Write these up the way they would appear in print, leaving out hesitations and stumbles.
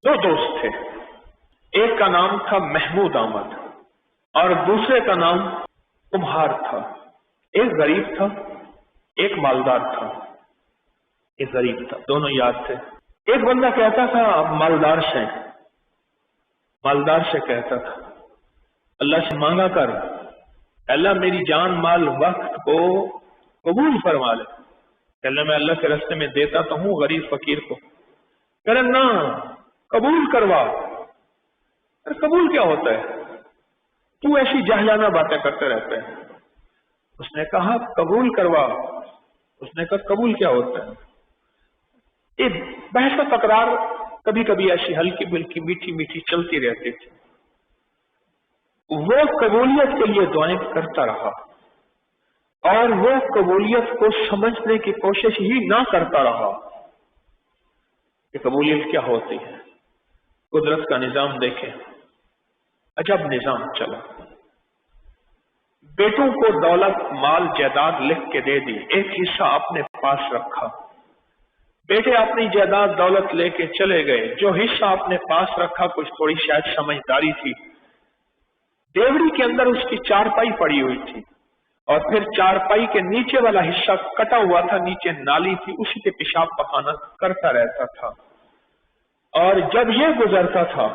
दो दोस्त थे, एक का नाम था महमूद अहमद और दूसरे का नाम कुम्हार था। एक गरीब था, एक मालदार था। एक गरीब था, दोनों याद थे। एक बंदा कहता था मालदार से कहता था, अल्लाह से मांगा कर, अल्लाह मेरी जान माल वक्त को कबूल फरमा ले। अल्लाह मैं अल्लाह के रास्ते में देता तो हूँ गरीब फकीर को, करे ना कबूल करवा। अरे कबूल क्या होता है, तू ऐसी जाहिलाना बातें करते रहते हैं। उसने कहा कबूल करवा। उसने कहा कबूल क्या होता है। ये बहस तकरार कभी कभी ऐसी हल्की बिल्की मीठी मीठी चलती रहती थी। वो कबूलियत के लिए दुआएं करता रहा और वो कबूलियत को समझने की कोशिश ही ना करता रहा कि कबूलियत क्या होती है। कुदरत का निजाम देखें, अजब निजाम चला। बेटों को दौलत माल जायदाद लिख के दे दी, एक हिस्सा अपने पास रखा। बेटे अपनी जायदाद दौलत लेके चले गए। जो हिस्सा अपने पास रखा कुछ थोड़ी शायद समझदारी थी। देवड़ी के अंदर उसकी चारपाई पड़ी हुई थी और फिर चारपाई के नीचे वाला हिस्सा कटा हुआ था, नीचे नाली थी, उसी पे पेशाब पखाना करता रहता था। और जब ये गुजरता था,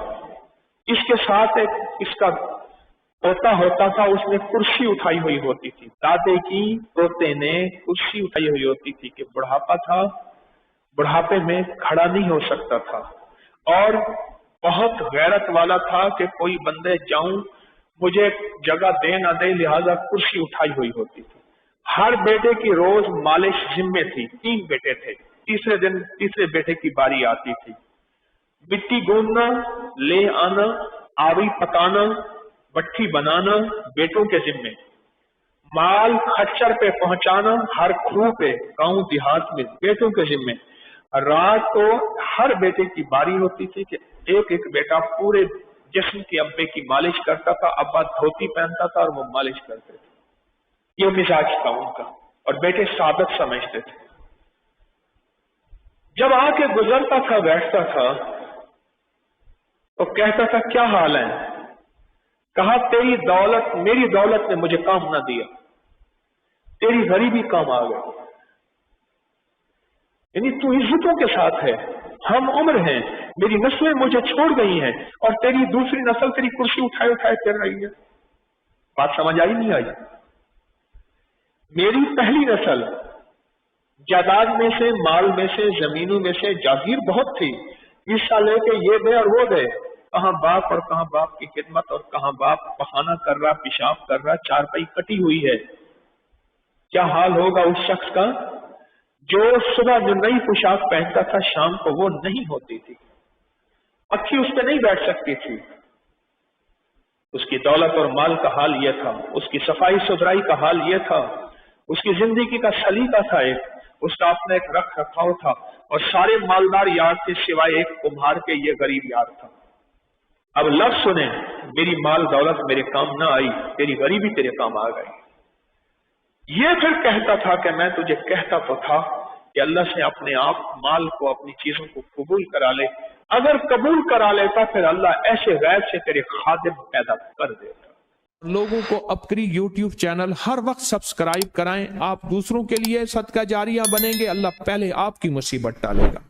इसके साथ एक इसका पोता होता था, उसने कुर्सी उठाई हुई होती थी। दादे की पोते ने कुर्सी उठाई हुई होती थी कि बुढ़ापा था, बुढ़ापे में खड़ा नहीं हो सकता था और बहुत गैरत वाला था कि कोई बंदे जाऊं मुझे जगह दे ना दे, लिहाजा कुर्सी उठाई हुई होती थी। हर बेटे की रोज मालिश जिम्मे थी। 3 बेटे थे। तीसरे दिन तीसरे बेटे की बारी आती थी। मिट्टी गूंदना, ले आना, आवी पकाना, भट्ठी बनाना बेटों के जिम्मे। माल खच्चर पे पहुंचाना हर खूह पे गांव देहात में बेटों के जिम्मे। रात को हर बेटे की बारी होती थी कि एक एक बेटा पूरे जिस्म के अब्बे की मालिश करता था। अब्बा धोती पहनता था और वो मालिश करते थे। ये मिजाज था उनका और बेटे सादत समझते थे। जब आके गुजरता था, बैठता था तो कहता था क्या हाल है। कहा तेरी दौलत, मेरी दौलत ने मुझे काम ना दिया, तेरी गरीबी काम आ गई। यानी तू इज्जतों के साथ है, हम उम्र हैं, मेरी नस्लें मुझे छोड़ गई हैं और तेरी दूसरी नस्ल तेरी कुर्सी उठाए उठाए फिर रही है। बात समझ आई नहीं आई। मेरी पहली नस्ल जायदाद में से, माल में से, जमीनों में से, जागीर बहुत थी, हिस्सा लेके ये दे और वो दे। कहाँ बाप और कहाँ बाप की खिदमत और कहाँ बाप बहाना कर रहा, पेशाब कर रहा, चारपाई कटी हुई है। क्या हाल होगा उस शख्स का जो सुबह जो नई पोशाक पहनता था शाम को वो नहीं होती थी, पक्षी उस पर नहीं बैठ सकती थी। उसकी दौलत और माल का हाल यह था, उसकी सफाई सुथराई का हाल यह था, उसकी जिंदगी का सलीका था, एक उसका अपना एक रख रखाव था और सारे मालदार यार थे सिवाय एक कुम्हार के, ये गरीब यार था। अब लफ्ज सुने, मेरी माल दौलत मेरे काम ना आई, तेरी गरीबी तेरे काम आ गई। ये फिर कहता था कि मैं तुझे कहता तो था कि अल्लाह से अपने आप माल को, अपनी चीजों को कबूल करा ले। अगर कबूल करा लेता फिर अल्लाह ऐसे गैर से तेरे खादिम पैदा कर देता। लोगों को अपकरी YouTube चैनल हर वक्त सब्सक्राइब कराएं। आप दूसरों के लिए सदका जारिया बनेंगे, अल्लाह पहले आपकी मुसीबत टालेगा।